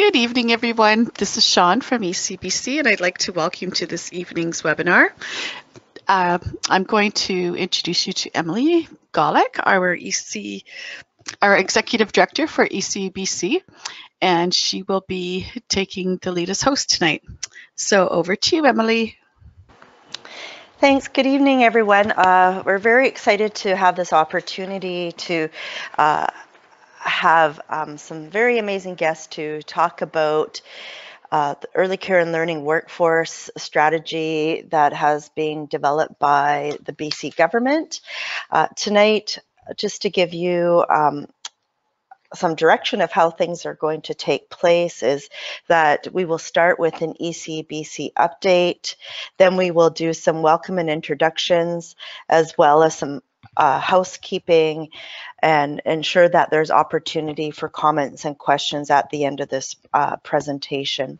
Good evening, everyone. This is Sean from ECBC, and I'd like to welcome you to this evening's webinar. I'm going to introduce you to Emily Golick, our Executive Director for ECBC, and she will be taking the lead as host tonight. So over to you, Emily. Thanks. Good evening, everyone. We're very excited to have this opportunity to have some very amazing guests to talk about the early care and learning workforce strategy that has been developed by the BC government. Tonight, just to give you some direction of how things are going to take place, is that we will start with an ECBC update, then we will do some welcome and introductions, as well as some housekeeping, and ensure that there's opportunity for comments and questions at the end of this presentation.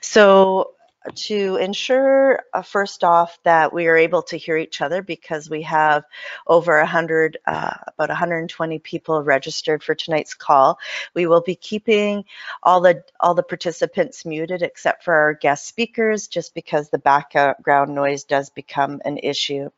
So to ensure, first off, that we are able to hear each other, because we have over 100, about 120 people registered for tonight's call, we will be keeping all the participants muted except for our guest speakers, just because the background noise does become an issue.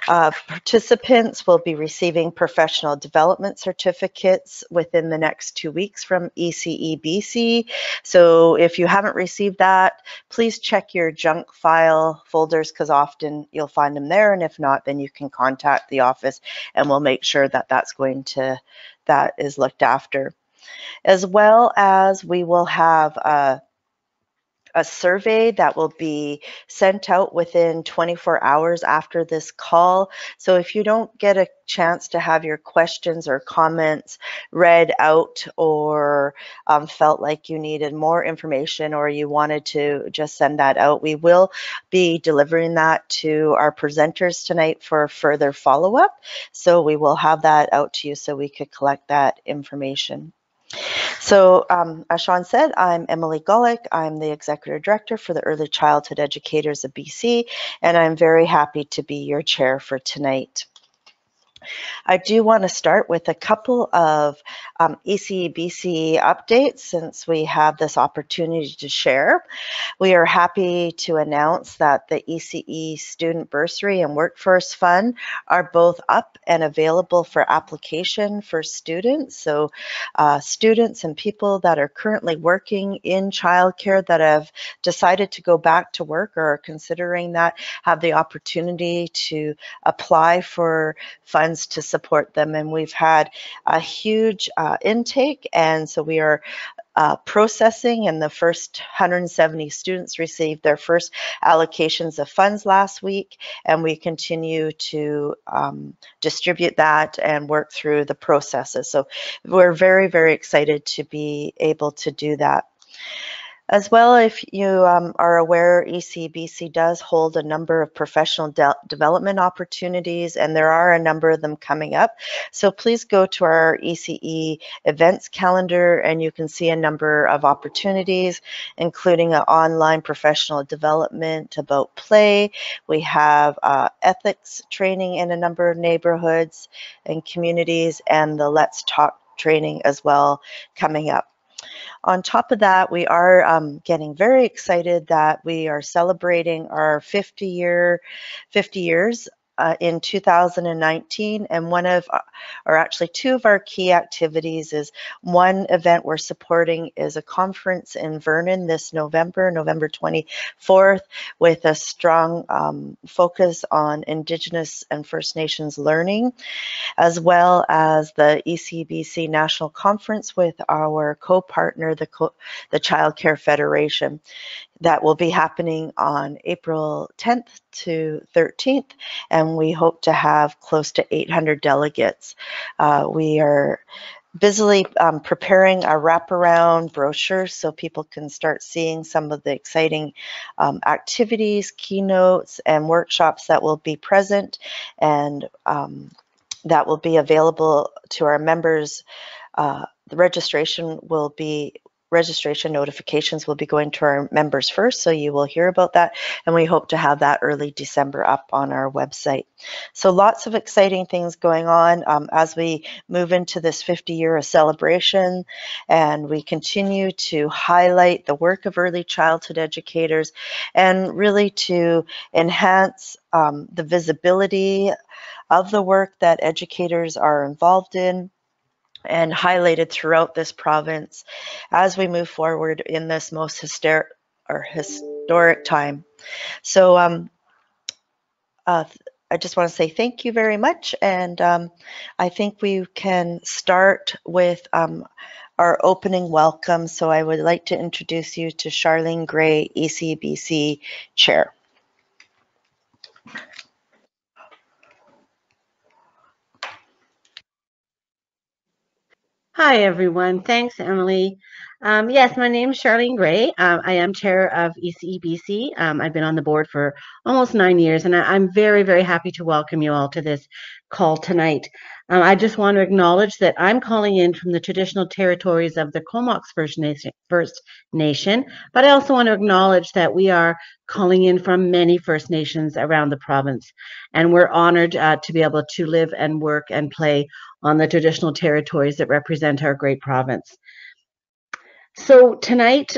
Participants will be receiving professional development certificates within the next 2 weeks from ECEBC. So if you haven't received that, please check your junk file folders, because often you'll find them there. And if not, then you can contact the office and we'll make sure that that is looked after. As well as we will have a survey that will be sent out within 24 hours after this call. So if you don't get a chance to have your questions or comments read out, or felt like you needed more information, or you wanted to just send that out, we will be delivering that to our presenters tonight for further follow-up. So we will have that out to you so we could collect that information. So as Sean said, I'm Emily Golick. I'm the Executive Director for the Early Childhood Educators of BC, and I'm very happy to be your chair for tonight. I do want to start with a couple of ECBC updates, since we have this opportunity to share. We are happy to announce that the ECE Student Bursary and Workforce Fund are both up and available for application for students. So students and people that are currently working in childcare that have decided to go back to work or are considering that, have the opportunity to apply for funds to support them. And we've had a huge intake, and so we are processing, and the first 170 students received their first allocations of funds last week, and we continue to distribute that and work through the processes. So we're very, very excited to be able to do that. As well, if you are aware, ECBC does hold a number of professional development opportunities, and there are a number of them coming up. So please go to our ECE events calendar, and you can see a number of opportunities, including an online professional development about play. We have ethics training in a number of neighborhoods and communities, and the Let's Talk training as well coming up. On top of that, we are getting very excited that we are celebrating our 50 years in 2019, and one of, or actually two of our key activities is, one event we're supporting is a conference in Vernon this November 24th, with a strong focus on Indigenous and First Nations learning, as well as the ECBC National Conference with our co-partner, the Child Care Federation. That will be happening on April 10th to 13th, and we hope to have close to 800 delegates. We are busily preparing a wraparound brochure so people can start seeing some of the exciting activities, keynotes, and workshops that will be present, and that will be available to our members. The registration will be registration notifications will be going to our members first, so you will hear about that, and we hope to have that early December up on our website. So lots of exciting things going on as we move into this 50-year of celebration, and we continue to highlight the work of early childhood educators and really to enhance the visibility of the work that educators are involved in and highlighted throughout this province as we move forward in this most historic time. So I just want to say thank you very much, and I think we can start with our opening welcome. So I would like to introduce you to Charlene Gray, ECBC Chair. Hi, everyone. Thanks, Emily. Yes, my name is Charlene Gray. I am chair of ECEBC. I've been on the board for almost 9 years, and I'm very, very happy to welcome you all to this call tonight. I just want to acknowledge that I'm calling in from the traditional territories of the Comox First Nation, but I also want to acknowledge that we are calling in from many First Nations around the province, and we're honored to be able to live and work and play on the traditional territories that represent our great province. So tonight,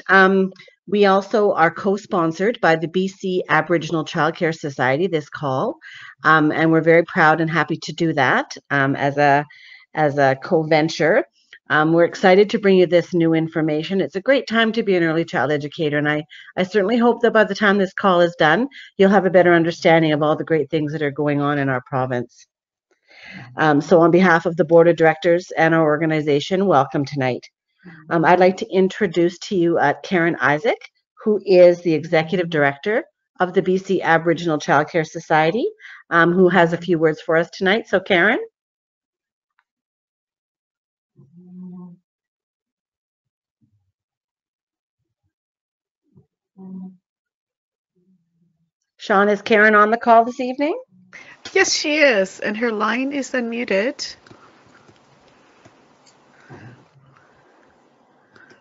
we also are co-sponsored by the BC Aboriginal Childcare Society, this call, and we're very proud and happy to do that as a co-venture. We're excited to bring you this new information. It's a great time to be an early child educator, and I certainly hope that by the time this call is done, you'll have a better understanding of all the great things that are going on in our province. So on behalf of the board of directors and our organization, welcome tonight. I'd like to introduce to you Karen Isaac, who is the executive director of the BC Aboriginal Childcare Society, who has a few words for us tonight. So Karen. Sean, is Karen on the call this evening? Yes, she is, and her line is unmuted.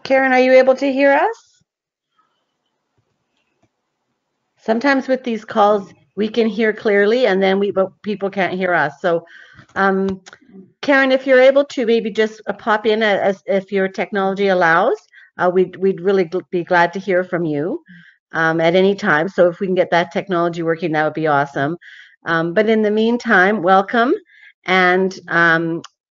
Karen, are you able to hear us? Sometimes with these calls, we can hear clearly, and then but people can't hear us. So, Karen, if you're able to maybe just pop in as if your technology allows, we'd really be glad to hear from you at any time. So if we can get that technology working, that would be awesome. But in the meantime, welcome, and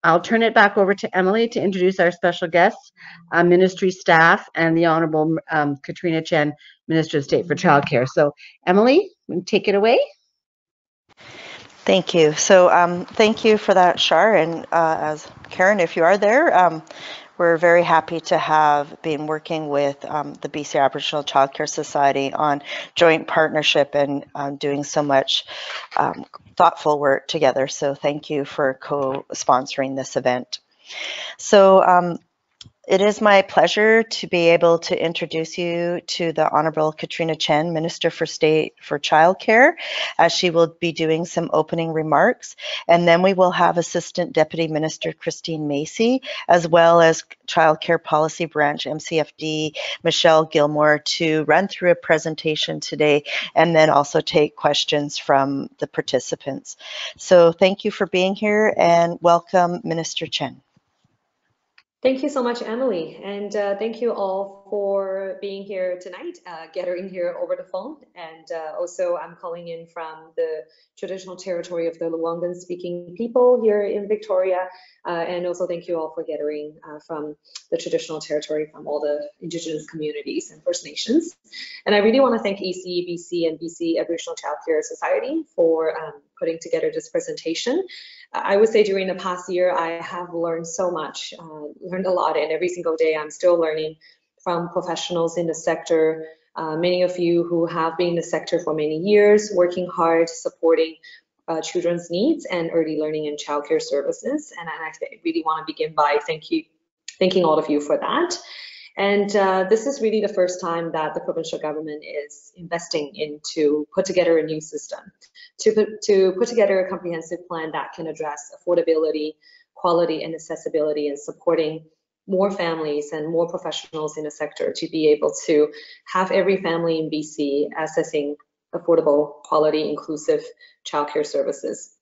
I'll turn it back over to Emily to introduce our special guests, ministry staff, and the Honorable Katrina Chen, Minister of State for Childcare. So Emily, take it away. Thank you. So thank you for that, Char. And as Karen, if you are there, we're very happy to have been working with the BC Aboriginal Childcare Society on joint partnership and doing so much thoughtful work together. So thank you for co-sponsoring this event. So it is my pleasure to be able to introduce you to the Honorable Katrina Chen, Minister for State for Childcare, as she will be doing some opening remarks. And then we will have Assistant Deputy Minister Christine Macy, as well as Childcare Policy Branch MCFD Michelle Gilmore, to run through a presentation today and then also take questions from the participants. So thank you for being here and welcome, Minister Chen. Thank you so much, Emily, and thank you all for being here tonight, gathering here over the phone. And also, I'm calling in from the traditional territory of the Luangan-speaking people here in Victoria. And also, thank you all for gathering from the traditional territory from all the Indigenous communities and First Nations. And I really want to thank ECEBC and BC Aboriginal Childcare Society for putting together this presentation. I would say during the past year, I have learned so much, learned a lot, and every single day I'm still learning from professionals in the sector, many of you who have been in the sector for many years, working hard, supporting children's needs and early learning and childcare services. And I really want to begin by thanking all of you for that. And this is really the first time that the provincial government is investing into put together a new system, to put together a comprehensive plan that can address affordability, quality, and accessibility, and supporting more families and more professionals in the sector to be able to have every family in BC accessing affordable, quality, inclusive childcare services.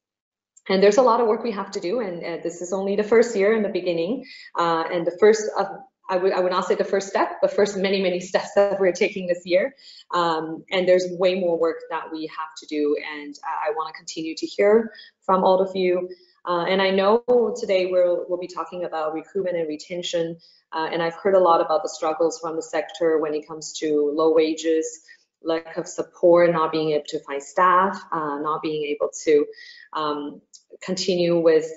And there's a lot of work we have to do, and this is only the first year in the beginning, and the first of, I would not say the first step, but first many steps that we're taking this year. And there's way more work that we have to do, and I want to continue to hear from all of you. And I know today we'll be talking about recruitment and retention, and I've heard a lot about the struggles from the sector when it comes to low wages, lack of support, not being able to find staff, not being able to continue with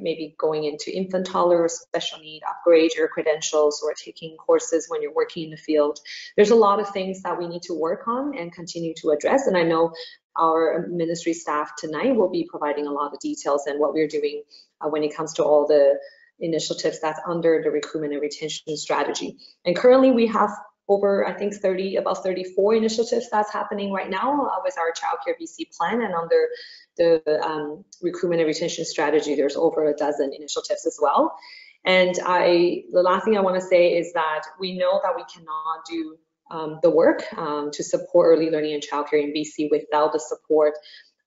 maybe going into infant toddler or special need, upgrade your credentials, or taking courses when you're working in the field. There's a lot of things that we need to work on and continue to address, and I know our ministry staff tonight will be providing a lot of details and what we're doing when it comes to all the initiatives that's under the recruitment and retention strategy. And currently we have over, I think, about 34 initiatives that's happening right now with our Childcare BC plan, and under the recruitment and retention strategy, there's over a dozen initiatives as well. And the last thing I want to say is that we know that we cannot do the work to support early learning and childcare in BC without the support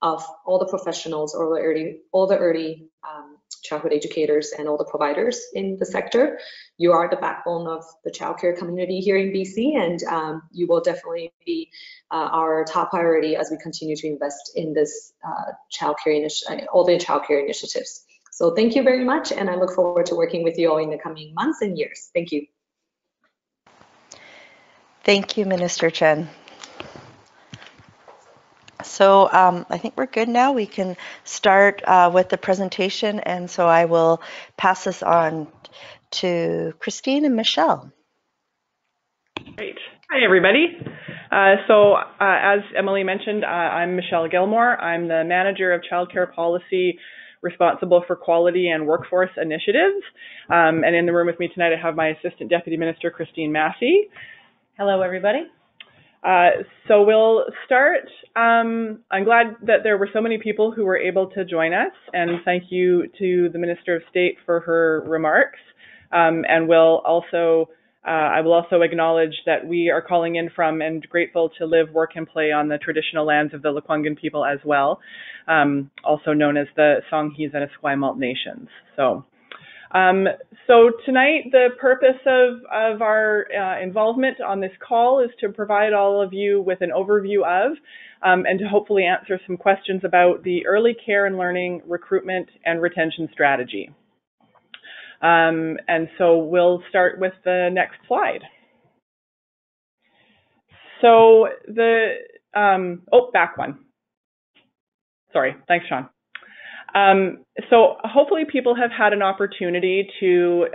of all the professionals, or all the early childhood educators and all the providers in the sector. You are the backbone of the childcare community here in BC, and you will definitely be our top priority as we continue to invest in this all the childcare initiatives. So thank you very much, and I look forward to working with you all in the coming months and years. Thank you. Thank you, Minister Chen. So I think we're good now. We can start with the presentation, and so I will pass this on to Christine and Michelle. Great. Hi, everybody. As Emily mentioned, I'm Michelle Gilmore. I'm the Manager of Childcare Policy, responsible for quality and workforce initiatives. And in the room with me tonight, I have my Assistant Deputy Minister, Christine Massey. Hello, everybody. So we'll start. I'm glad that there were so many people who were able to join us, and thank you to the Minister of State for her remarks. And I will also acknowledge that we are calling in from and grateful to live, work, and play on the traditional lands of the Lekwungen people as well, also known as the Songhees and Esquimalt nations. So tonight, the purpose of our involvement on this call is to provide all of you with an overview of and to hopefully answer some questions about the early care and learning recruitment and retention strategy. And so we'll start with the next slide. So back one. Sorry, thanks, Sean. So hopefully people have had an opportunity to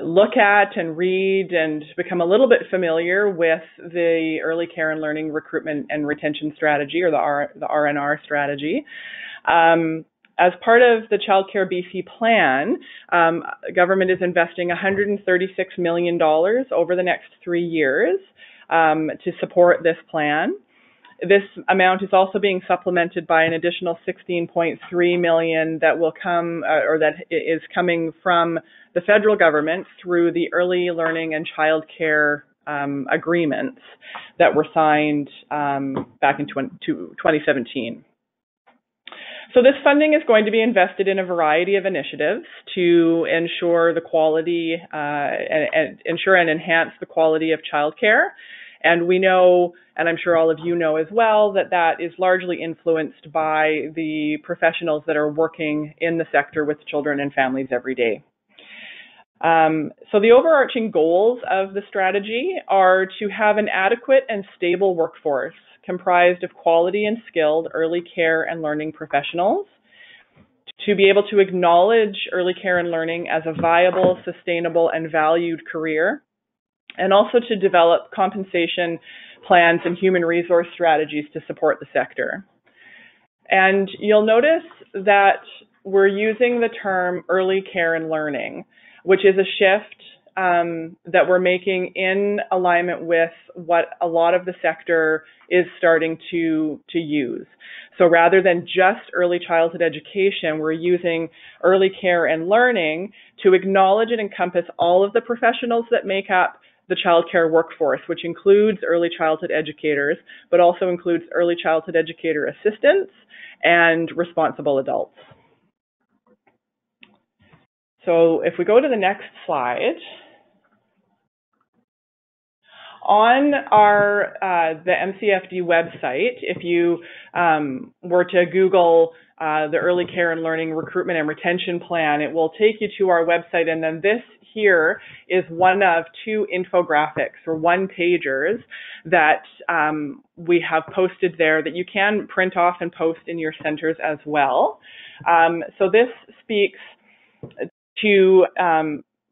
look at and read and become a little bit familiar with the early care and learning recruitment and retention strategy, or the RNR strategy. As part of the Childcare BC plan, government is investing $136 million over the next 3 years to support this plan. This amount is also being supplemented by an additional $16.3 million that will come, or that is coming from the federal government through the early learning and childcare agreements that were signed back in 2017. So this funding is going to be invested in a variety of initiatives to ensure the quality and ensure and enhance the quality of childcare. And we know, and I'm sure all of you know as well, that is largely influenced by the professionals that are working in the sector with children and families every day. So the overarching goals of the strategy are to have an adequate and stable workforce comprised of quality and skilled early care and learning professionals, to be able to acknowledge early care and learning as a viable, sustainable, and valued career, and also to develop compensation plans and human resource strategies to support the sector. And you'll notice that we're using the term early care and learning, which is a shift that we're making in alignment with what a lot of the sector is starting to use. So rather than just early childhood education, we're using early care and learning to acknowledge and encompass all of the professionals that make up the childcare workforce, which includes early childhood educators, but also includes early childhood educator assistants and responsible adults. So if we go to the next slide, on our the MCFD website, if you were to Google the Early Care and Learning Recruitment and Retention Plan, it will take you to our website, and then this here is one of two infographics or one-pagers that we have posted there that you can print off and post in your centers as well. So this speaks to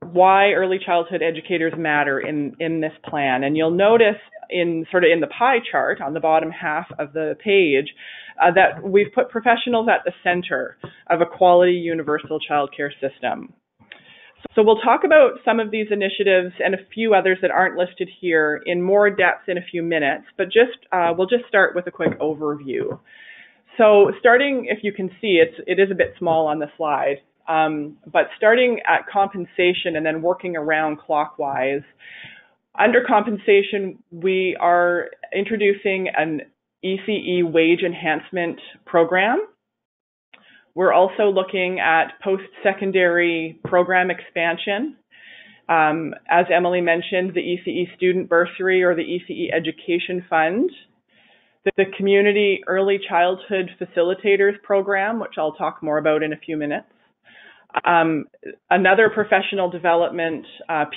why early childhood educators matter in this plan. And you'll notice in the pie chart on the bottom half of the page that we've put professionals at the center of a quality universal childcare system. So we'll talk about some of these initiatives and a few others that aren't listed here in more depth in a few minutes, but we'll just start with a quick overview. So starting, if you can see, it is a bit small on the slide. But starting at compensation and then working around clockwise, under compensation, we are introducing an ECE wage enhancement program. We're also looking at post-secondary program expansion. As Emily mentioned, the ECE student bursary or the ECE education fund, the community early childhood facilitators program, which I'll talk more about in a few minutes. Another professional development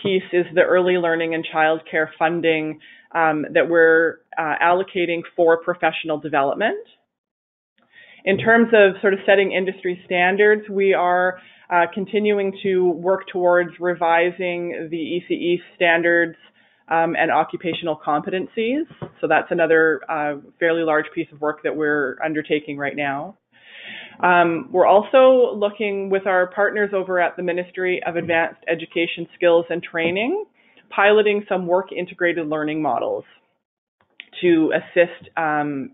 piece is the early learning and childcare funding that we're allocating for professional development. In terms of sort of setting industry standards, we are continuing to work towards revising the ECE standards and occupational competencies. So that's another fairly large piece of work that we're undertaking right now. We're also looking with our partners over at the Ministry of Advanced Education Skills and Training, piloting some work integrated learning models to assist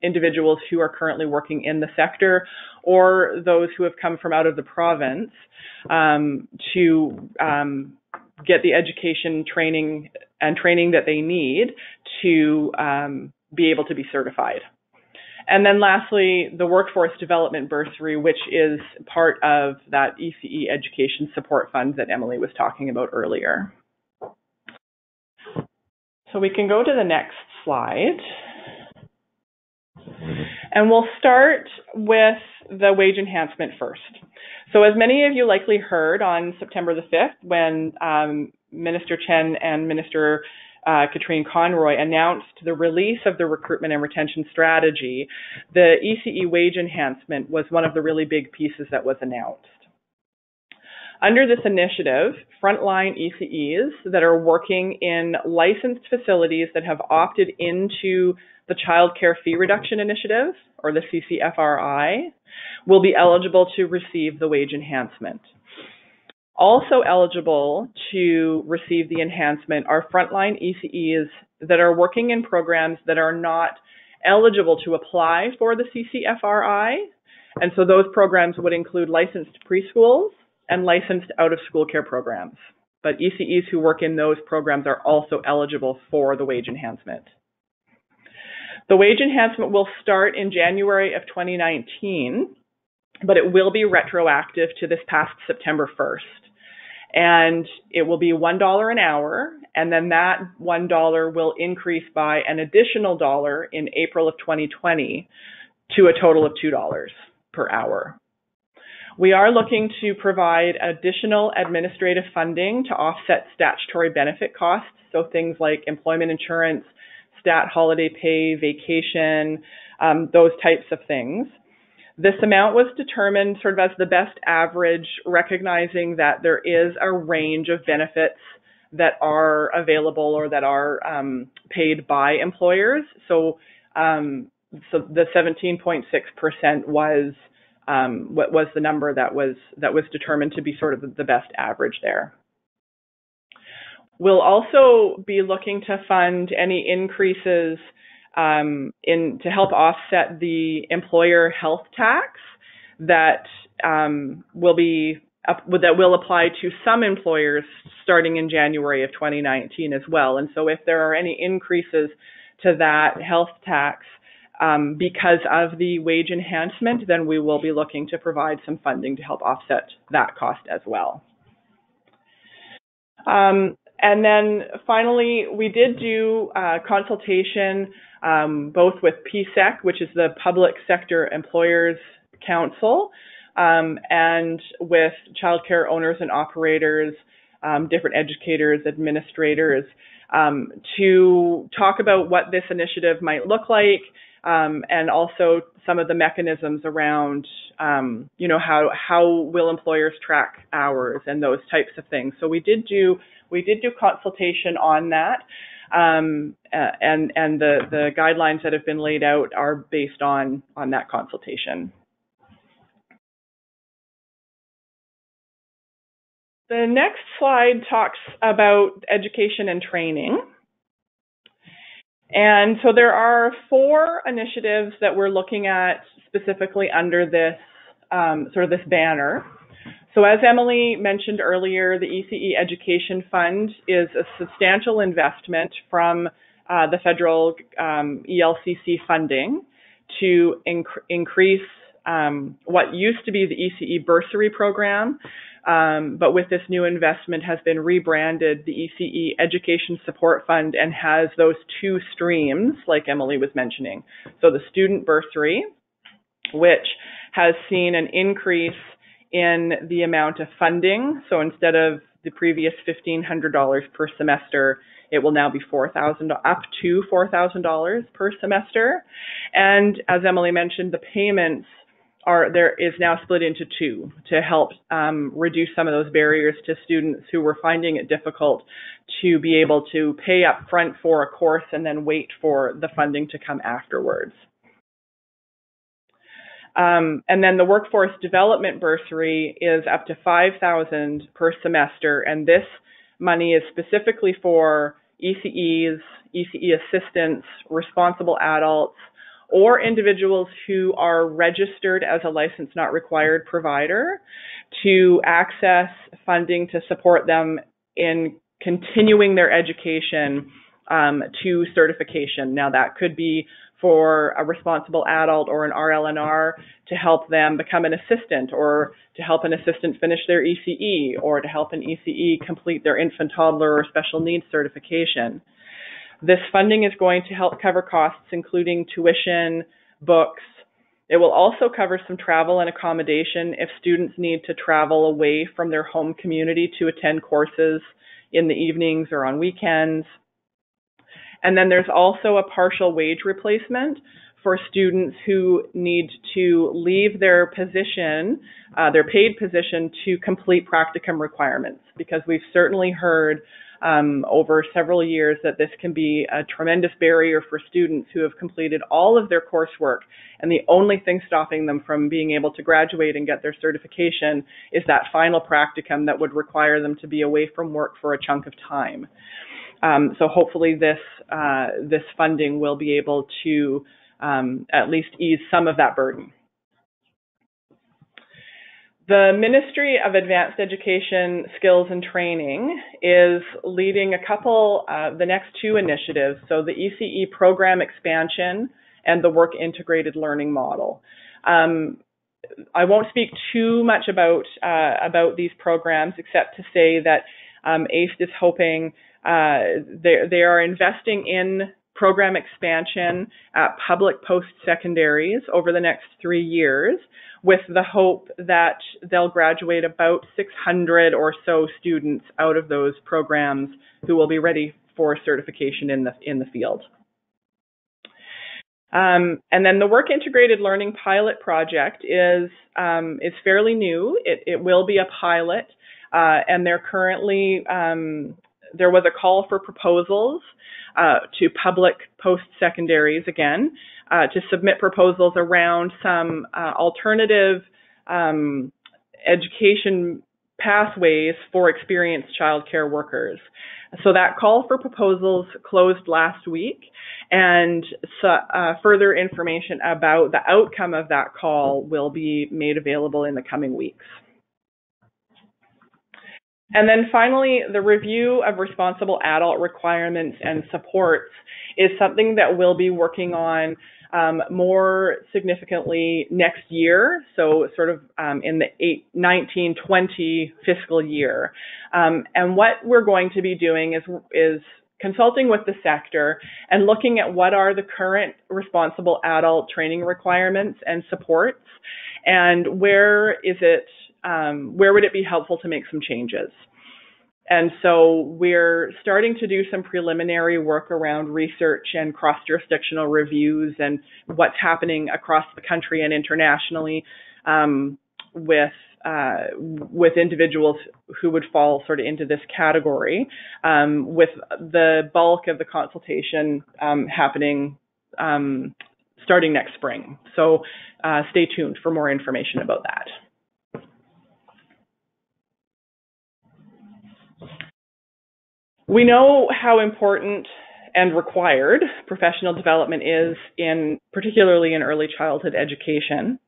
individuals who are currently working in the sector or those who have come from out of the province to get the education training that they need to be able to be certified. And then lastly, the Workforce Development Bursary, which is part of that ECE Education Support Fund that Emily was talking about earlier. So we can go to the next slide. And we'll start with the wage enhancement first. So as many of you likely heard on September the 5th, when Minister Chen and Minister Katrine Conroy announced the release of the recruitment and retention strategy, the ECE wage enhancement was one of the really big pieces that was announced. Under this initiative, frontline ECEs that are working in licensed facilities that have opted into the Child Care Fee Reduction Initiative, or the CCFRI, will be eligible to receive the wage enhancement. Also eligible to receive the enhancement are frontline ECEs that are working in programs that are not eligible to apply for the CCFRI. And so those programs would include licensed preschools and licensed out-of-school care programs. But ECEs who work in those programs are also eligible for the wage enhancement. The wage enhancement will start in January of 2019, but it will be retroactive to this past September 1st. And it will be $1 an hour, and then that $1 will increase by an additional $1 in April of 2020 to a total of $2 per hour. We are looking to provide additional administrative funding to offset statutory benefit costs, so things like employment insurance, stat holiday pay, vacation, those types of things. This amount was determined sort of as the best average, recognizing that there is a range of benefits that are available or that are paid by employers. So the 17.6% was what was the number that was determined to be sort of the best average there. We'll also be looking to fund any increases to help offset the employer health tax that will apply to some employers starting in January of 2019 as well. And so if there are any increases to that health tax because of the wage enhancement, then we will be looking to provide some funding to help offset that cost as well. And then finally, we did do consultation both with PSEC, which is the Public Sector Employers Council, and with childcare owners and operators, different educators, administrators, to talk about what this initiative might look like, and also some of the mechanisms around, how will employers track hours and those types of things. So we did do consultation on that, and the guidelines that have been laid out are based on that consultation. The next slide talks about education and training. And so there are 4 initiatives that we're looking at specifically under this this banner. So as Emily mentioned earlier, the ECE Education Fund is a substantial investment from the federal ELCC funding to increase what used to be the ECE bursary program, but with this new investment has been rebranded the ECE Education Support Fund and has those 2 streams, like Emily was mentioning. So the student bursary, which has seen an increase in the amount of funding. So instead of the previous $1,500 per semester, it will now be up to $4,000 per semester. And as Emily mentioned, the payments is now split into 2 to help reduce some of those barriers to students who were finding it difficult to be able to pay up front for a course and then wait for the funding to come afterwards. And then the workforce development bursary is up to $5,000 per semester, and this money is specifically for ECEs, ECE assistants, responsible adults, or individuals who are registered as a license not required provider to access funding to support them in continuing their education to certification. Now that could be for a responsible adult or an RLNR to help them become an assistant, or to help an assistant finish their ECE, or to help an ECE complete their infant, toddler, or special needs certification. This funding is going to help cover costs including tuition, books. It will also cover some travel and accommodation if students need to travel away from their home community to attend courses in the evenings or on weekends. And then there's also a partial wage replacement for students who need to leave their position, their paid position, to complete practicum requirements, because we've certainly heard over several years that this can be a tremendous barrier for students who have completed all of their coursework, and the only thing stopping them from being able to graduate and get their certification is that final practicum that would require them to be away from work for a chunk of time. So hopefully this funding will be able to at least ease some of that burden. The Ministry of Advanced Education, Skills and Training is leading the next 2 initiatives, so the ECE program expansion and the work integrated learning model. I won't speak too much about these programs, except to say that ACE is hoping they are investing in program expansion at public post-secondaries over the next 3 years, with the hope that they'll graduate about 600 or so students out of those programs who will be ready for certification in the field. And then the Work Integrated Learning pilot project is fairly new. It will be a pilot, and they're currently there was a call for proposals to public post-secondaries again to submit proposals around some alternative education pathways for experienced childcare workers. So that call for proposals closed last week, and further information about the outcome of that call will be made available in the coming weeks. And then finally, the review of responsible adult requirements and supports is something that we'll be working on more significantly next year, so sort of in the 19-20 fiscal year. And what we're going to be doing is consulting with the sector and looking at what are the current responsible adult training requirements and supports, and where would it be helpful to make some changes. And so we're starting to do some preliminary work around research and cross-jurisdictional reviews and what's happening across the country and internationally with individuals who would fall sort of into this category, with the bulk of the consultation happening starting next spring. So stay tuned for more information about that. We know how important and required professional development is, particularly in early childhood education.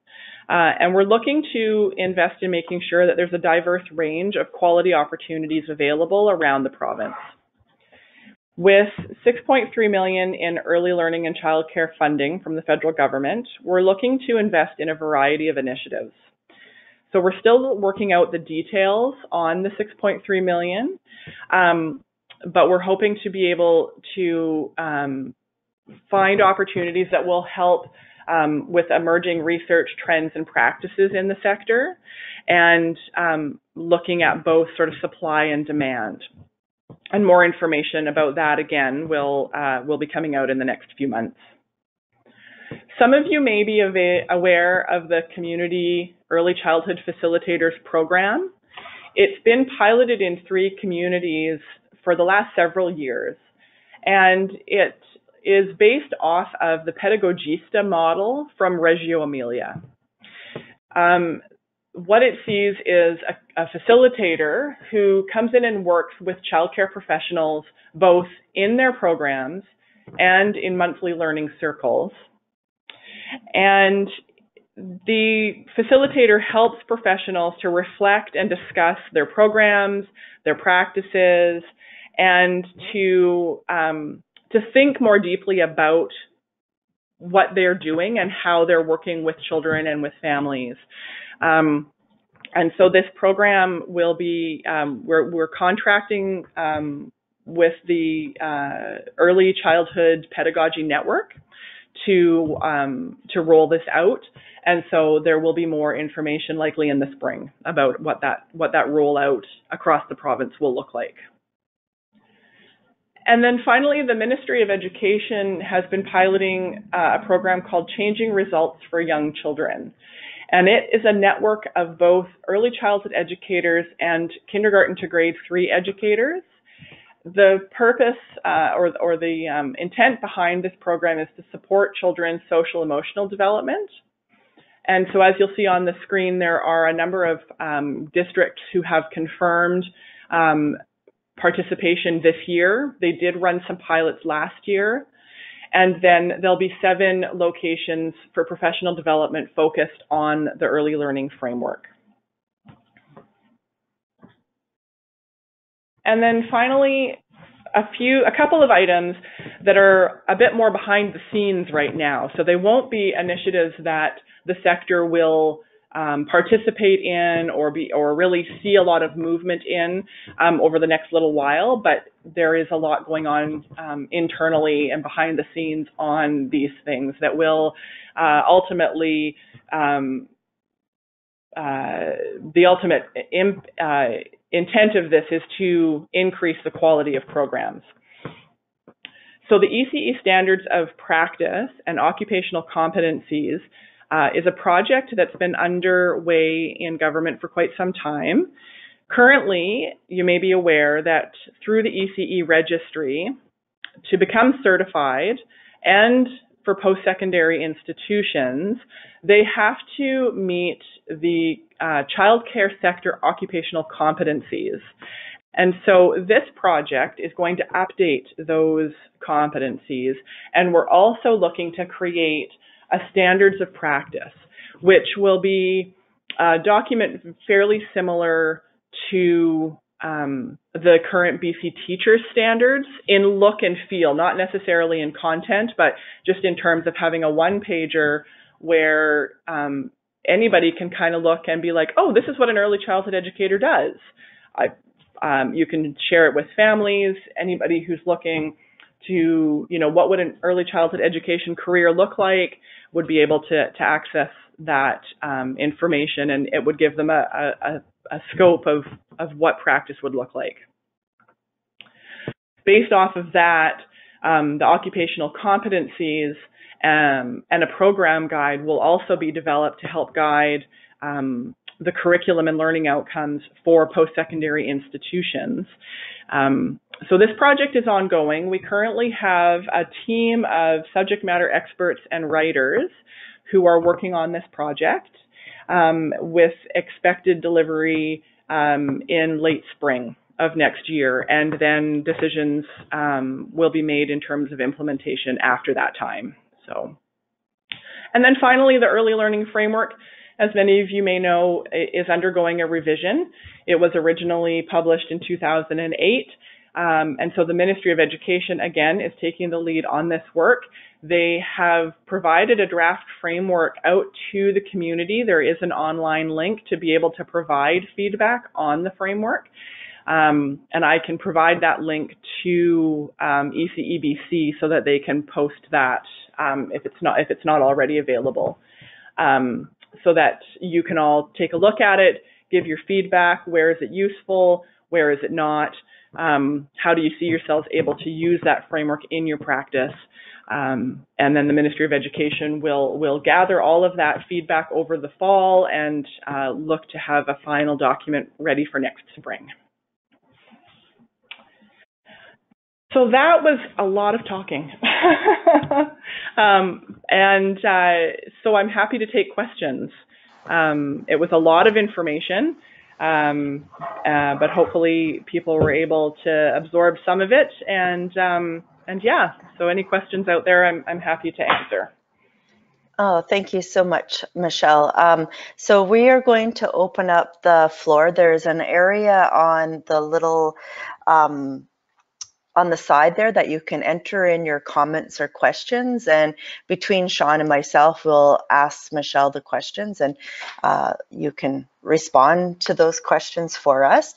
And we're looking to invest in making sure that there's a diverse range of quality opportunities available around the province. With $6.3 million in early learning and childcare funding from the federal government, we're looking to invest in a variety of initiatives. So we're still working out the details on the $6.3 million. But we're hoping to be able to find opportunities that will help with emerging research trends and practices in the sector, and looking at both sort of supply and demand. And more information about that, again, will be coming out in the next few months. Some of you may be aware of the Community Early Childhood Facilitators Program. It's been piloted in 3 communities for the last several years, and it is based off of the Pedagogista model from Reggio Emilia. What it sees is a facilitator who comes in and works with childcare professionals both in their programs and in monthly learning circles. And the facilitator helps professionals to reflect and discuss their programs, their practices, and to think more deeply about what they're doing and how they're working with children and with families. And so this program will be, we're contracting with the Early Childhood Pedagogy Network to roll this out. And so there will be more information likely in the spring about what that rollout across the province will look like. And then finally, the Ministry of Education has been piloting a program called Changing Results for Young Children. And it is a network of both early childhood educators and kindergarten to grade 3 educators. The purpose or the intent behind this program is to support children's social emotional development. And so as you'll see on the screen, there are a number of districts who have confirmed participation this year. They did run some pilots last year. And then there'll be 7 locations for professional development focused on the early learning framework. And then finally, a couple of items that are a bit more behind the scenes right now. So they won't be initiatives that the sector will participate in or really see a lot of movement in over the next little while, but there is a lot going on internally and behind the scenes on these things that will ultimately the ultimate intent of this is to increase the quality of programs. So the ECE Standards of Practice and Occupational Competencies is a project that's been underway in government for quite some time. Currently, you may be aware that through the ECE registry, to become certified and for post-secondary institutions, they have to meet the child care sector occupational competencies. And so this project is going to update those competencies, and we're also looking to create a standards of practice, which will be a document fairly similar to the current BC teacher standards in look and feel, not necessarily in content, but just in terms of having a one-pager where anybody can kind of look and be like, oh, this is what an early childhood educator does. You can share it with families, anybody who's looking to, what would an early childhood education career look like, would be able to access that information, and it would give them a scope of what practice would look like. Based off of that, the occupational competencies and a program guide will also be developed to help guide the curriculum and learning outcomes for post-secondary institutions. So this project is ongoing. We currently have a team of subject matter experts and writers who are working on this project with expected delivery in late spring of next year, and then decisions will be made in terms of implementation after that time. And then finally, the early learning framework, as many of you may know, is undergoing a revision. It was originally published in 2008, and so the Ministry of Education, again, is taking the lead on this work. They have provided a draft framework out to the community. There is an online link to be able to provide feedback on the framework. And I can provide that link to ECEBC so that they can post that if it's not already available, so that you can all take a look at it, give your feedback. Where is it useful? Where is it not? How do you see yourselves able to use that framework in your practice? And then the Ministry of Education will gather all of that feedback over the fall and look to have a final document ready for next spring. So that was a lot of talking. So I'm happy to take questions. It was a lot of information, but hopefully people were able to absorb some of it. And yeah, so any questions out there, I'm happy to answer. Oh, thank you so much, Michelle. So we are going to open up the floor. There's an area on the little on the side there that you can enter in your comments or questions, and between Sean and myself, we'll ask Michelle the questions, and you can respond to those questions for us.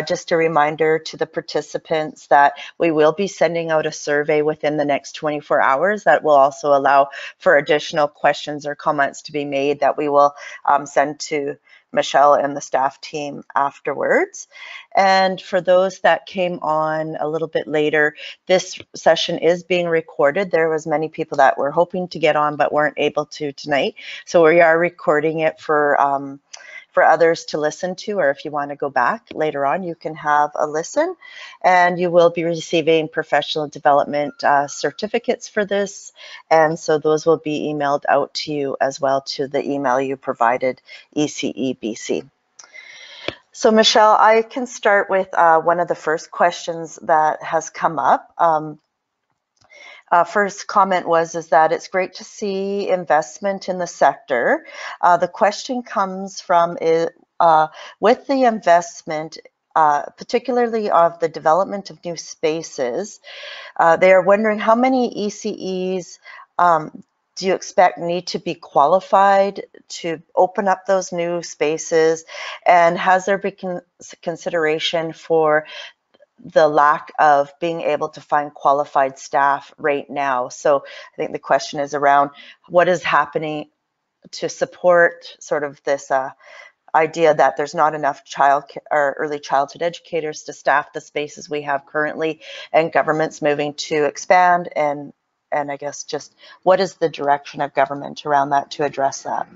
Just a reminder to the participants that we will be sending out a survey within the next 24 hours that will also allow for additional questions or comments to be made that we will send to Michelle and the staff team afterwards. And for those that came on a little bit later, this session is being recorded. There was many people that were hoping to get on but weren't able to tonight. So we are recording it for others to listen to, or if you want to go back later on, you can have a listen. And you will be receiving professional development certificates for this. And so those will be emailed out to you as well to the email you provided, ECEBC. So Michelle, I can start with one of the first questions that has come up. First comment is that it's great to see investment in the sector. The question comes from with the investment, particularly of the development of new spaces, they are wondering how many ECEs do you expect need to be qualified to open up those new spaces, and has there been consideration for the lack of being able to find qualified staff right now? So I think the question is around what is happening to support sort of this idea that there's not enough early childhood educators to staff the spaces we have currently, and government's moving to expand, and I guess just what is the direction of government around that to address that?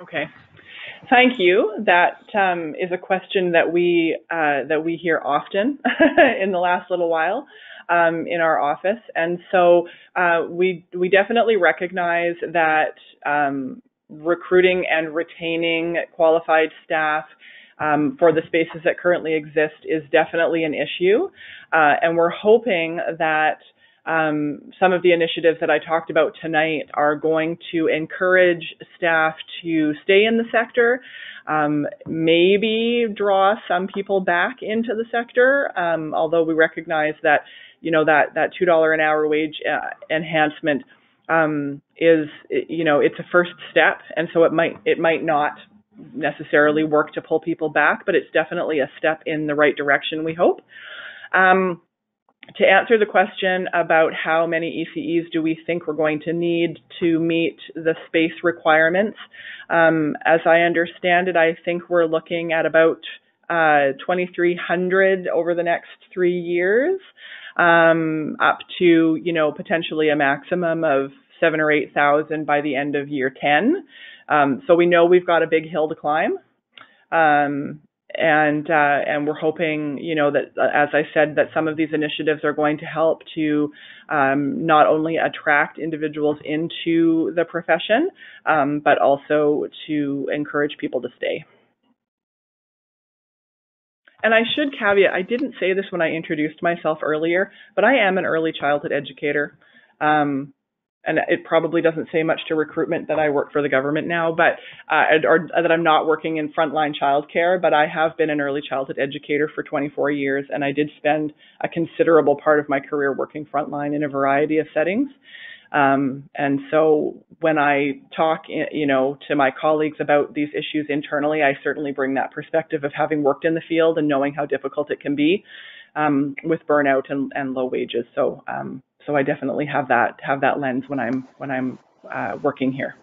Okay. Thank you. That is a question that we hear often in the last little while. in our office. And so we definitely recognize that recruiting and retaining qualified staff for the spaces that currently exist is definitely an issue. And we're hoping that some of the initiatives that I talked about tonight are going to encourage staff to stay in the sector, maybe draw some people back into the sector, although we recognize that, that $2 an hour wage enhancement is, it's a first step, and so it might not necessarily work to pull people back, but it's definitely a step in the right direction, we hope. To answer the question about how many ECEs do we think we're going to need to meet the space requirements, as I understand it, I think we're looking at about 2,300 over the next 3 years, up to, potentially a maximum of 7,000 or 8,000 by the end of year 10. So we know we've got a big hill to climb. And we're hoping, that, as I said, that some of these initiatives are going to help to not only attract individuals into the profession, but also to encourage people to stay. And I should caveat, I didn't say this when I introduced myself earlier, but I am an early childhood educator. And it probably doesn't say much to recruitment that I work for the government now, but or that I'm not working in frontline childcare, but I have been an early childhood educator for 24 years, and I did spend a considerable part of my career working frontline in a variety of settings. And so when I talk, to my colleagues about these issues internally, I certainly bring that perspective of having worked in the field and knowing how difficult it can be with burnout and low wages. So I definitely have that lens when I'm working here.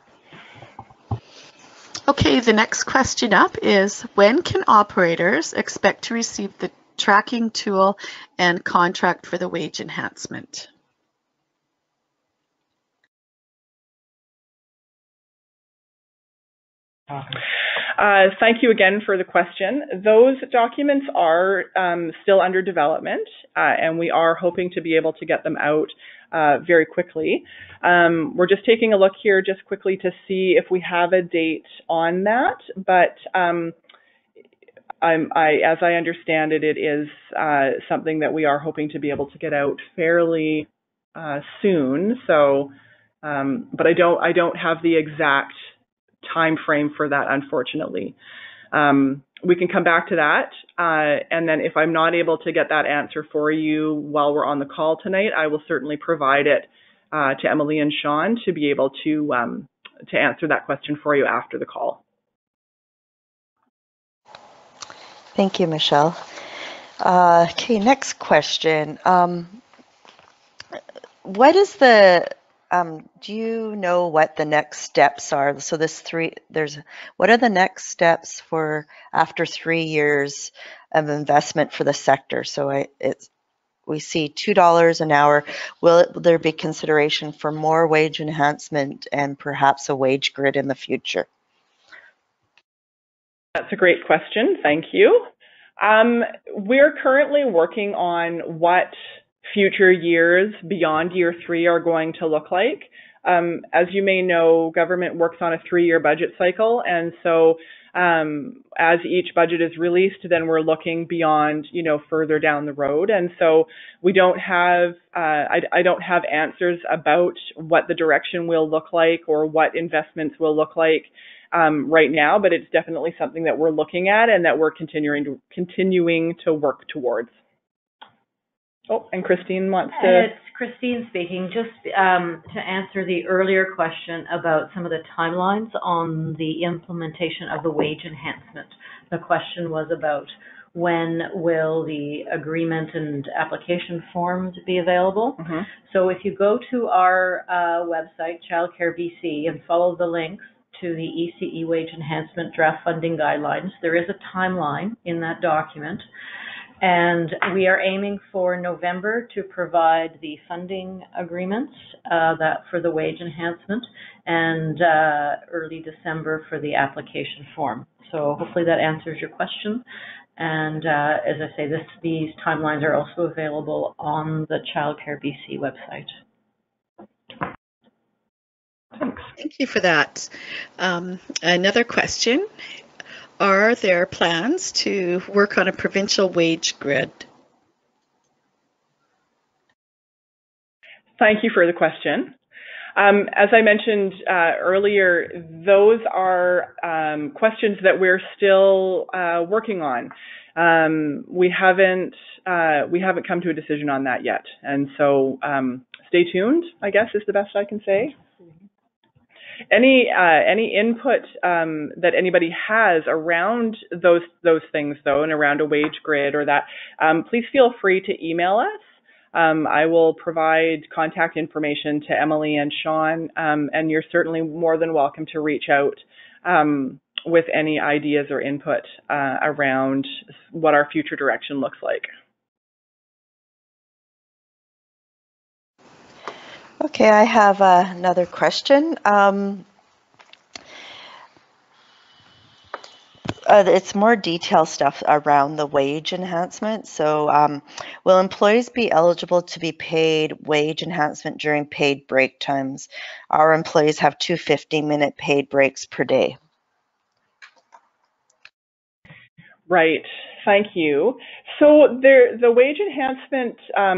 Okay, the next question up is, when can operators expect to receive the tracking tool and contract for the wage enhancement? Thank you again for the question. Those documents are still under development, and we are hoping to be able to get them out very quickly. We're just taking a look here just quickly to see if we have a date on that, but as I understand it, it is something that we are hoping to be able to get out fairly soon. So, but I don't have the exact time frame for that, unfortunately. We can come back to that, and then if I'm not able to get that answer for you while we're on the call tonight, I will certainly provide it to Emily and Sean to be able to answer that question for you after the call. Thank you, Michelle. Okay, next question. What is the do you know what the next steps are? So what are the next steps for after 3 years of investment for the sector? So we see $2 an hour. Will there be consideration for more wage enhancement and perhaps a wage grid in the future? That's a great question. Thank you. We're currently working on what future years beyond year 3 are going to look like. As you may know, government works on a 3-year budget cycle, and so as each budget is released, then we're looking beyond, further down the road. And so we don't have, I don't have answers about what the direction will look like or what investments will look like right now, but it's definitely something that we're looking at and that we're continuing to work towards. Oh, and Christine wants to... It's Christine speaking. Just to answer the earlier question about some of the timelines on the implementation of the wage enhancement. The question was about when will the agreement and application forms be available. Mm-hmm. So if you go to our website, Childcare BC, and follow the links to the ECE wage enhancement draft funding guidelines, there is a timeline in that document. And we are aiming for November to provide the funding agreements for the wage enhancement, and early December for the application form. So hopefully that answers your question. And as I say, these timelines are also available on the Childcare BC website. Thank you for that. Another question. Are there plans to work on a provincial wage grid? Thank you for the question. As I mentioned earlier, those are questions that we're still working on. We haven't come to a decision on that yet, and so stay tuned, I guess, is the best I can say. Any input that anybody has around those things, though, and around a wage grid or that, please feel free to email us. I will provide contact information to Emily and Sean, and you're certainly more than welcome to reach out with any ideas or input around what our future direction looks like. Okay, I have another question. It's more detailed stuff around the wage enhancement. So will employees be eligible to be paid wage enhancement during paid break times? Our employees have 2 50-minute paid breaks per day. Right. Thank you. So the wage enhancement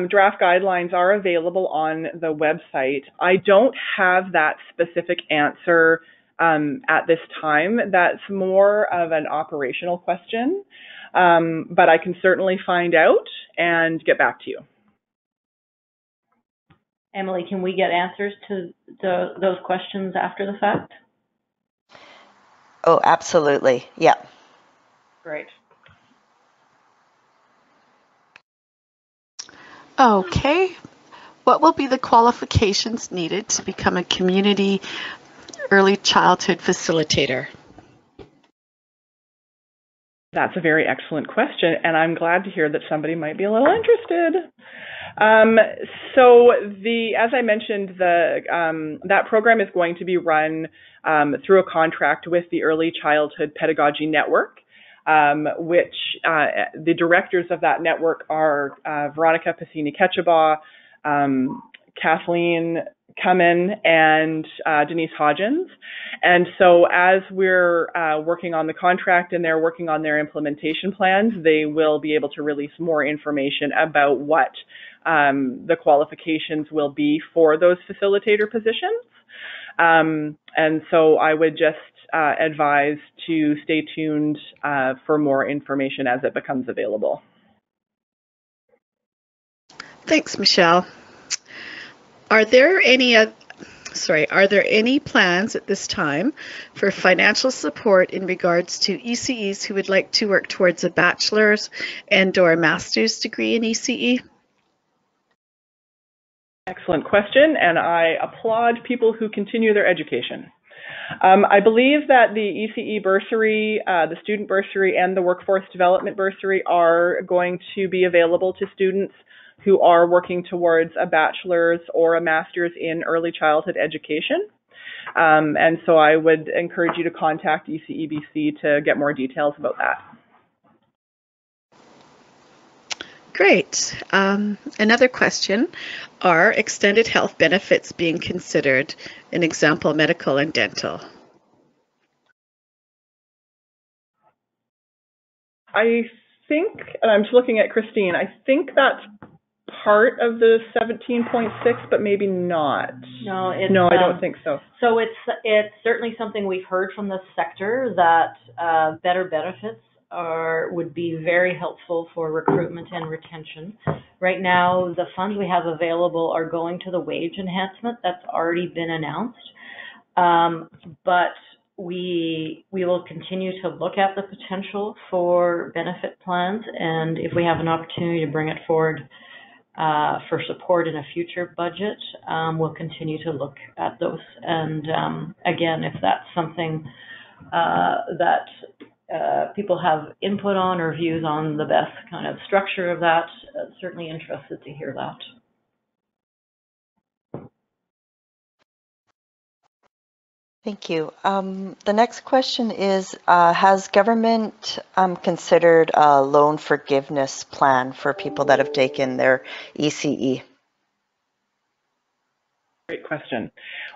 draft guidelines are available on the website. I don't have that specific answer at this time. That's more of an operational question, but I can certainly find out and get back to you. Emily, can we get answers to those questions after the fact? Oh, absolutely. Yeah. Great. Okay. What will be the qualifications needed to become a community early childhood facilitator? That's a very excellent question, and I'm glad to hear that somebody might be a little interested. So as I mentioned, that program is going to be run through a contract with the Early Childhood Pedagogy Network, which the directors of that network are Veronica Passini-Ketchabaugh, Kathleen Cummin, and Denise Hodgins. And so as we're working on the contract and they're working on their implementation plans, they will be able to release more information about what the qualifications will be for those facilitator positions. And so I would just advise to stay tuned for more information as it becomes available. Thanks, Michelle. Are there any plans at this time for financial support in regards to ECEs who would like to work towards a bachelor's and/or master's degree in ECE? Excellent question, and I applaud people who continue their education. I believe that the ECE bursary, the student bursary, and the workforce development bursary are going to be available to students who are working towards a bachelor's or a master's in early childhood education. And so I would encourage you to contact ECEBC to get more details about that. Great. Another question, are extended health benefits being considered? An example, medical and dental. I think, and I'm just looking at Christine, I think that's part of the 17.6, but maybe not. No, I don't think so. So it's certainly something we've heard from the sector that better benefits would be very helpful for recruitment and retention. Right now, the funds we have available are going to the wage enhancement that's already been announced, but we will continue to look at the potential for benefit plans, and if we have an opportunity to bring it forward for support in a future budget, we'll continue to look at those. And again, if that's something that people have input on or views on the best kind of structure of that, certainly interested to hear that. Thank you. The next question is, has government considered a loan forgiveness plan for people that have taken their ECE? Great question.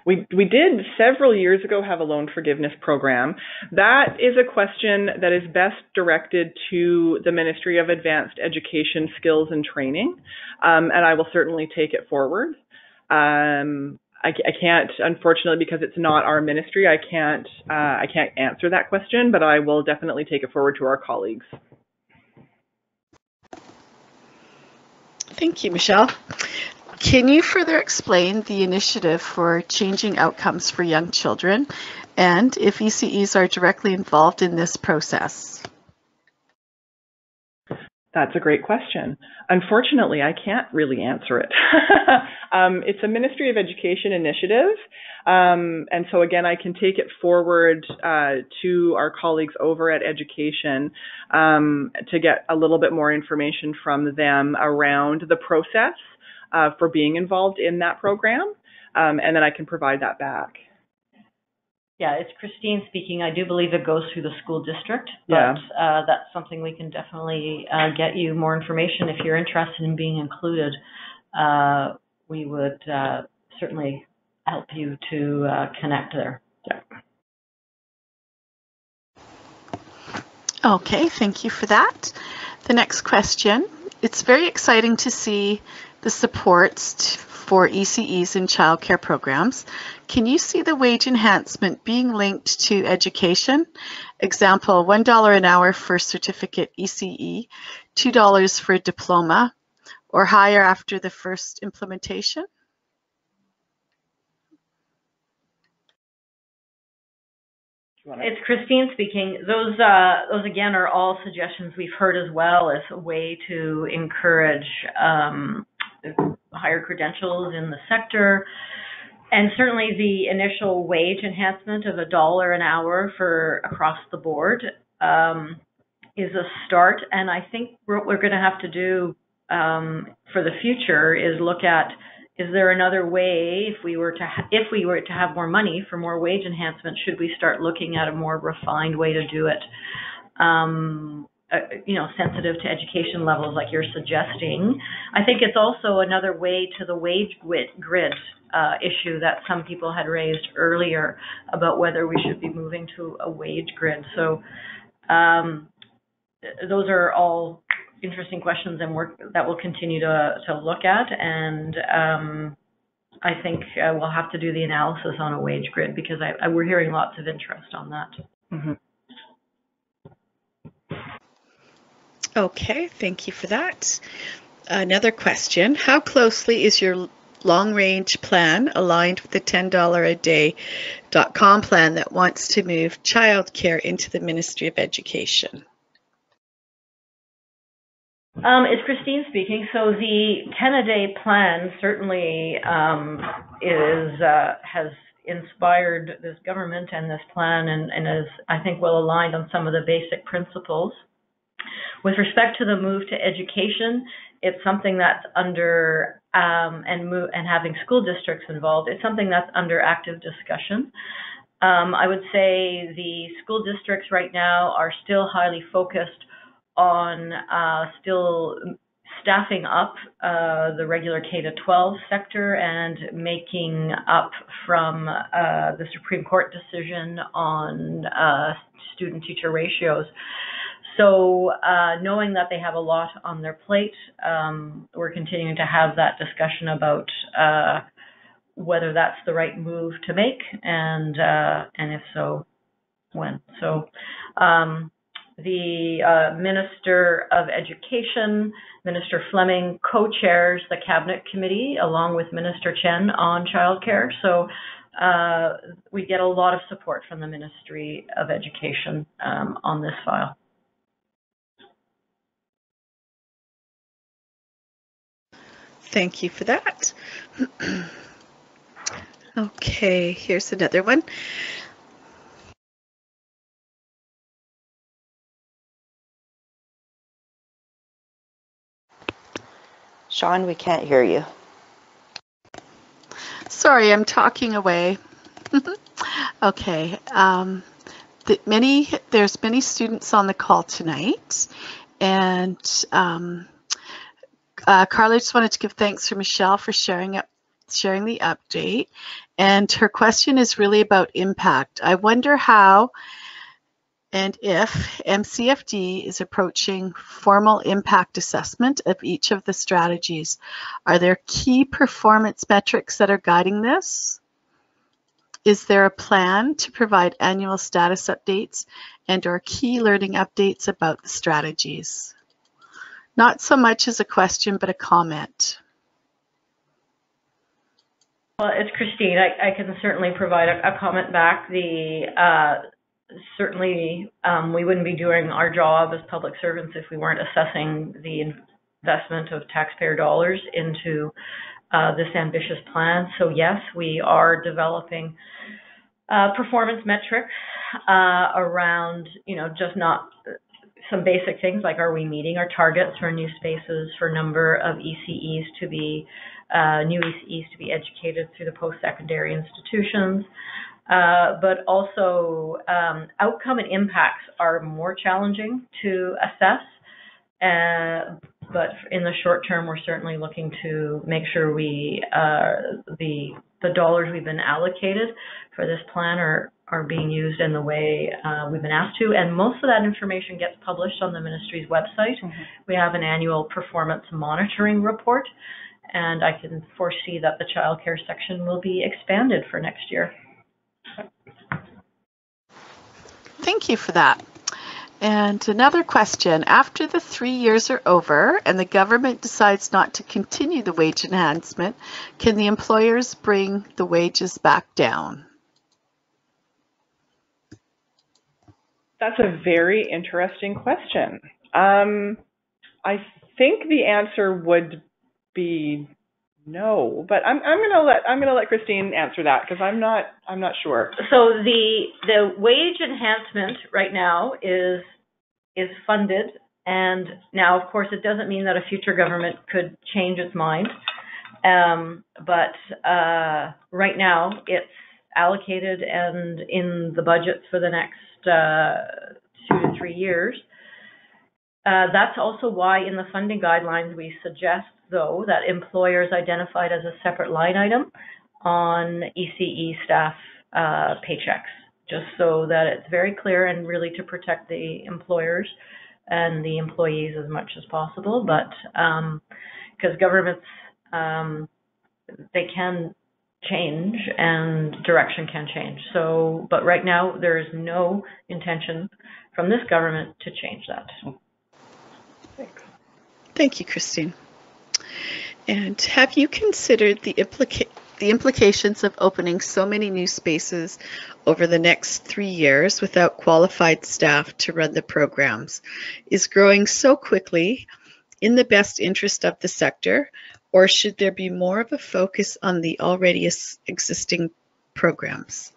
We did several years ago have a loan forgiveness program. That is a question that is best directed to the Ministry of Advanced Education, Skills and Training, and I will certainly take it forward. I can't, unfortunately, because it's not our ministry, I can't answer that question, but I will definitely take it forward to our colleagues. Thank you, Michelle. Can you further explain the initiative for changing outcomes for young children and if ECEs are directly involved in this process? That's a great question. Unfortunately, I can't really answer it. It's a Ministry of Education initiative. And so again, I can take it forward to our colleagues over at Education to get a little bit more information from them around the process for being involved in that program. And then I can provide that back. Yeah, it's Christine speaking. I do believe it goes through the school district, but that's something we can definitely get you more information. If you're interested in being included, we would certainly help you to connect there. Yeah. Okay, thank you for that. The next question. It's very exciting to see the supports for ECEs in childcare programs. Can you see the wage enhancement being linked to education? Example, $1 an hour for certificate ECE, $2 for a diploma, or higher after the first implementation? It's Christine speaking. Those again are all suggestions we've heard as well as a way to encourage higher credentials in the sector. And certainly the initial wage enhancement of $1 an hour for across the board is a start. And I think what we're going to have to do for the future is look at, is there another way, if we were to have more money for more wage enhancement, should we start looking at a more refined way to do it? Sensitive to education levels like you're suggesting. I think it's also another way to the wage grid issue that some people had raised earlier about whether we should be moving to a wage grid. So those are all interesting questions and work that we'll continue to look at. And I think we'll have to do the analysis on a wage grid because we're hearing lots of interest on that. Mm-hmm. Okay, thank you for that. Another question. How closely is your long-range plan aligned with the $10aday.com plan that wants to move childcare into the Ministry of Education? It's Christine speaking. So the 10-a-day plan certainly has inspired this government and this plan and is, I think, well aligned on some of the basic principles. With respect to the move to education, it's something that's under, and having school districts involved, it's something that's under active discussion. I would say the school districts right now are still highly focused on still staffing up the regular K-12 sector and making up from the Supreme Court decision on student-teacher ratios. So knowing that they have a lot on their plate, we're continuing to have that discussion about whether that's the right move to make and if so, when. So the Minister of Education, Minister Fleming, co-chairs the Cabinet Committee along with Minister Chen on childcare. So we get a lot of support from the Ministry of Education on this file. Thank you for that. Okay, here's another one. Sean, we can't hear you. Sorry, I'm talking away. Okay. There's many students on the call tonight, and Carla, just wanted to give thanks for Michelle for sharing the update. And her question is really about impact. I wonder how and if MCFD is approaching formal impact assessment of each of the strategies. Are there key performance metrics that are guiding this? Is there a plan to provide annual status updates and/or key learning updates about the strategies? Not so much as a question, but a comment. Well, it's Christine. I can certainly provide a comment back. Certainly, we wouldn't be doing our job as public servants if we weren't assessing the investment of taxpayer dollars into this ambitious plan. So yes, we are developing performance metrics around, just not some basic things like, are we meeting our targets for new spaces, for number of ECEs to be new ECEs to be educated through the post-secondary institutions, but also outcome and impacts are more challenging to assess. But in the short term, we're certainly looking to make sure the dollars we've been allocated for this plan are being used in the way we've been asked to. And most of that information gets published on the ministry's website. Mm-hmm. We have an annual performance monitoring report, and I can foresee that the childcare section will be expanded for next year. Thank you for that. And another question, after the 3 years are over and the government decides not to continue the wage enhancement, can the employers bring the wages back down? That's a very interesting question. I think the answer would be no, but I'm gonna let Christine answer that because I'm not sure. So the wage enhancement right now is funded, and now of course it doesn't mean that a future government could change its mind. But right now it's allocated and in the budget for the next 2 to 3 years. That's also why in the funding guidelines we suggest, though, that employers identified as a separate line item on ECE staff paychecks, just so that it's very clear and really to protect the employers and the employees as much as possible. But because governments, they can change and direction can change. So, but right now there is no intention from this government to change that. Thank you, Christine. And have you considered the implications of opening so many new spaces over the next 3 years without qualified staff to run the programs? Is growing so quickly in the best interest of the sector, or should there be more of a focus on the already existing programs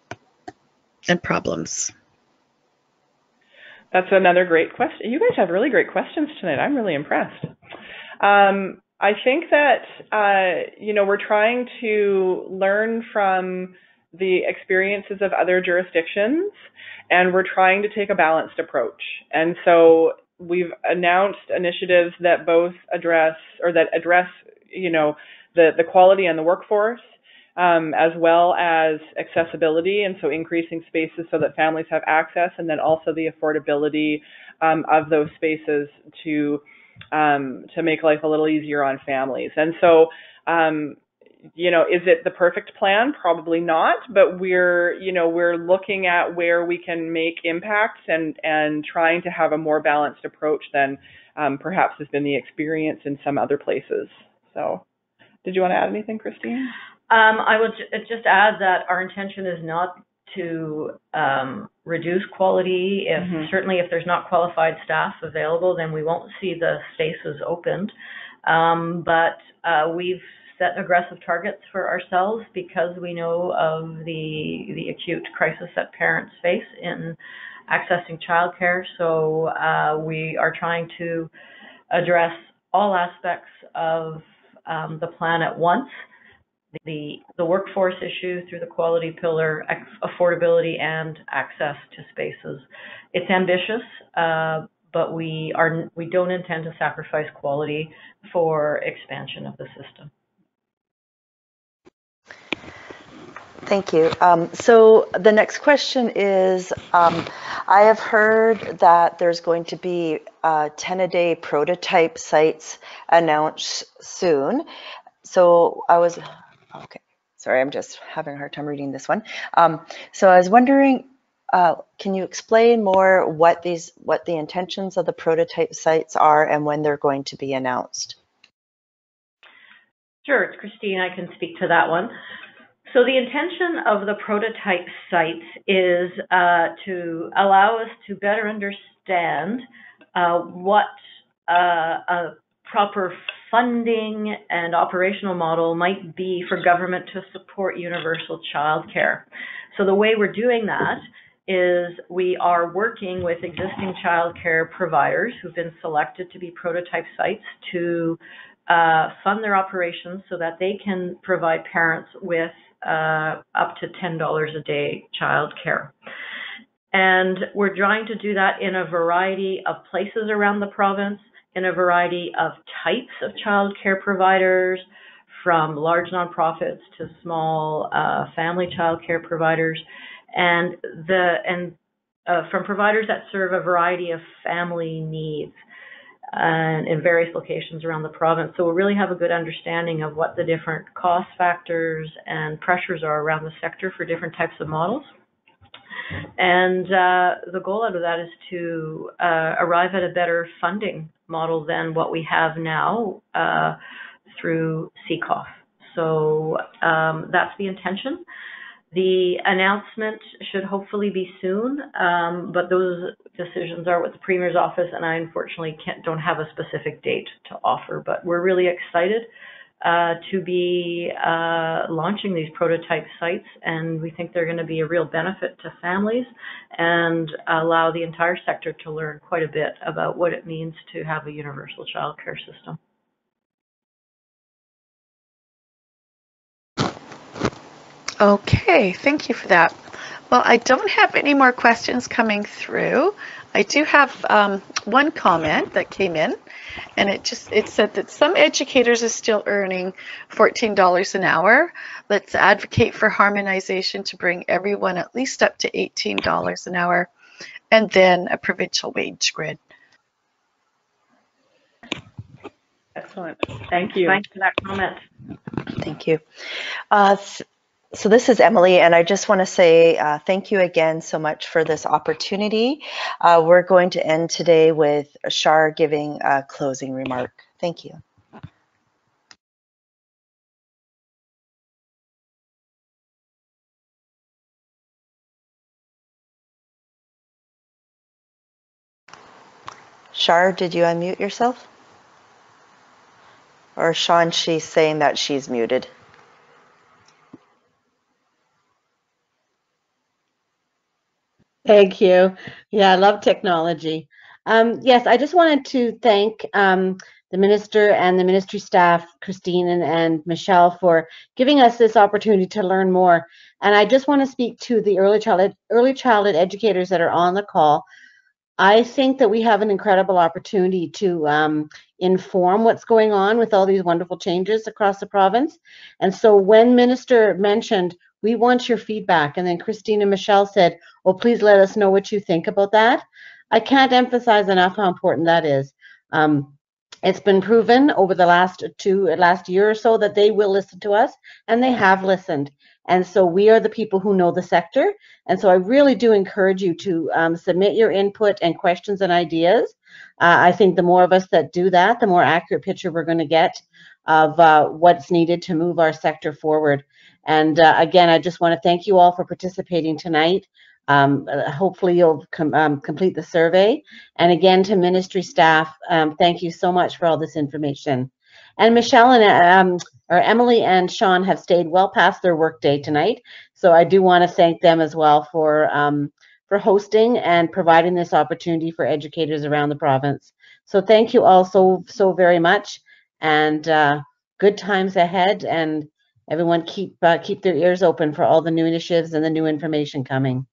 and problems? That's another great question. You guys have really great questions tonight. I'm really impressed. I think that, we're trying to learn from the experiences of other jurisdictions, and we're trying to take a balanced approach. And so we've announced initiatives that both address, the quality and the workforce, as well as accessibility, and so increasing spaces so that families have access, and then also the affordability of those spaces to make life a little easier on families. And so, is it the perfect plan? Probably not, but we're looking at where we can make impacts and trying to have a more balanced approach than perhaps has been the experience in some other places. So, did you want to add anything, Christine? I would just add that our intention is not to reduce quality. Certainly if there's not qualified staff available, then we won't see the spaces opened. But we've set aggressive targets for ourselves because we know of the acute crisis that parents face in accessing childcare. So we are trying to address all aspects of the plan at once. the workforce issue through the quality pillar, affordability, and access to spaces. It's ambitious, but we don't intend to sacrifice quality for expansion of the system. Thank you. So the next question is, I have heard that there's going to be 10-a-day prototype sites announced soon. So I was, okay, sorry, I'm just having a hard time reading this one. So I was wondering, can you explain more what the intentions of the prototype sites are and when they're going to be announced? Sure, it's Christine. I can speak to that one. So the intention of the prototype sites is to allow us to better understand what a proper funding and operational model might be for government to support universal childcare. So the way we're doing that is we are working with existing childcare providers who've been selected to be prototype sites to fund their operations so that they can provide parents with up to $10 a day childcare. And we're trying to do that in a variety of places around the province, in a variety of types of childcare providers, from large nonprofits to small family childcare providers, and from providers that serve a variety of family needs in various locations around the province. So we really have a good understanding of what the different cost factors and pressures are around the sector for different types of models. And the goal out of that is to arrive at a better funding model than what we have now through CCOF. So that's the intention. The announcement should hopefully be soon, but those decisions are with the Premier's office, and I unfortunately don't have a specific date to offer. But we're really excited to be launching these prototype sites, and we think they're going to be a real benefit to families and allow the entire sector to learn quite a bit about what it means to have a universal childcare system. Okay, thank you for that. Well, I don't have any more questions coming through. I do have one comment that came in, and it said that some educators are still earning $14 an hour. Let's advocate for harmonization to bring everyone at least up to $18 an hour, and then a provincial wage grid. Excellent. Thank you. Thanks for that comment. Thank you. So this is Emily, and I just want to say thank you again so much for this opportunity. We're going to end today with Shar giving a closing remark. Thank you. Shar, did you unmute yourself? Or Sean, she's saying that she's muted. Thank you. Yeah, I love technology. Yes, I just wanted to thank the minister and the ministry staff, Christine and Michelle, for giving us this opportunity to learn more. And I just want to speak to the early childhood educators that are on the call. I think that we have an incredible opportunity to inform what's going on with all these wonderful changes across the province. And so when Minister mentioned, we want your feedback, and then Christine and Michelle said, well, please let us know what you think about that. I can't emphasize enough how important that is. It's been proven over the last year or so that they will listen to us, and they have listened. And so we are the people who know the sector. And so I really do encourage you to submit your input and questions and ideas. I think the more of us that do that, the more accurate picture we're going to get of what's needed to move our sector forward. And again, I just want to thank you all for participating tonight. Hopefully you'll complete the survey. And again, to ministry staff, thank you so much for all this information. And Michelle and Emily and Sean have stayed well past their workday tonight, so I do want to thank them as well for hosting and providing this opportunity for educators around the province. So thank you all so very much, and good times ahead. And everyone keep their ears open for all the new initiatives and the new information coming.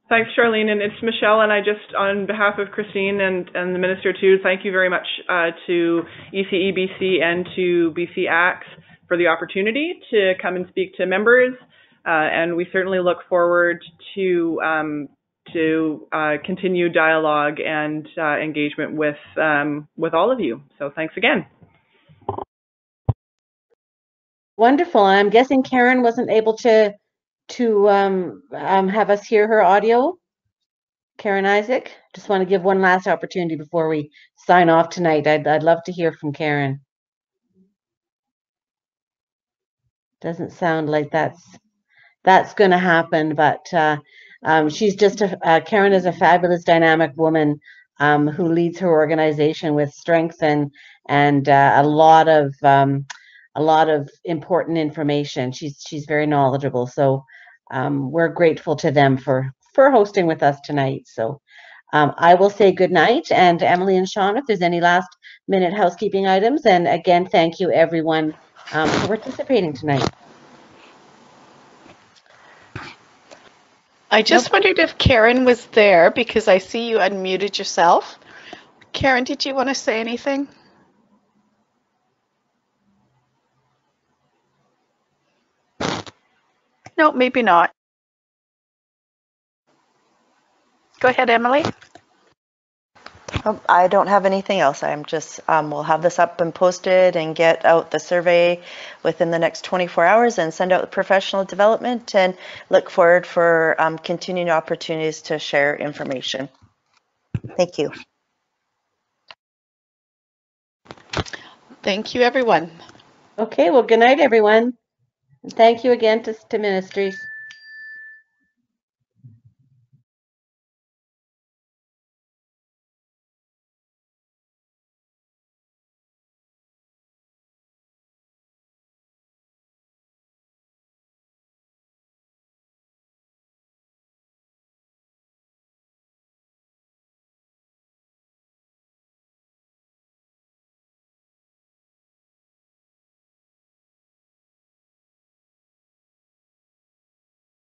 Thanks, Charlene. And it's Michelle, and I just, on behalf of Christine and the Minister too, thank you very much to ECEBC and to BC ACTS for the opportunity to come and speak to members. And we certainly look forward to continue dialogue and engagement with all of you. So thanks again. Wonderful. I'm guessing Karen wasn't able to have us hear her audio. Karen Isaac, just want to give one last opportunity before we sign off tonight. I'd love to hear from Karen. Doesn't sound like that's going to happen, but she's just Karen is a fabulous, dynamic woman who leads her organization with strength and a lot of important information. She's very knowledgeable, so we're grateful to them for hosting with us tonight. So I will say good night, and Emily and Sean, if there's any last minute housekeeping items, and again, thank you everyone for participating tonight. I just wondered if Karen was there, because I see you unmuted yourself. Karen, did you want to say anything? No, maybe not. Go ahead, Emily. I don't have anything else. I'm just, we'll have this up and posted and get out the survey within the next 24 hours and send out professional development, and look forward for continuing opportunities to share information. Thank you. Thank you, everyone. Okay, well, good night, everyone. And thank you again to Ministries.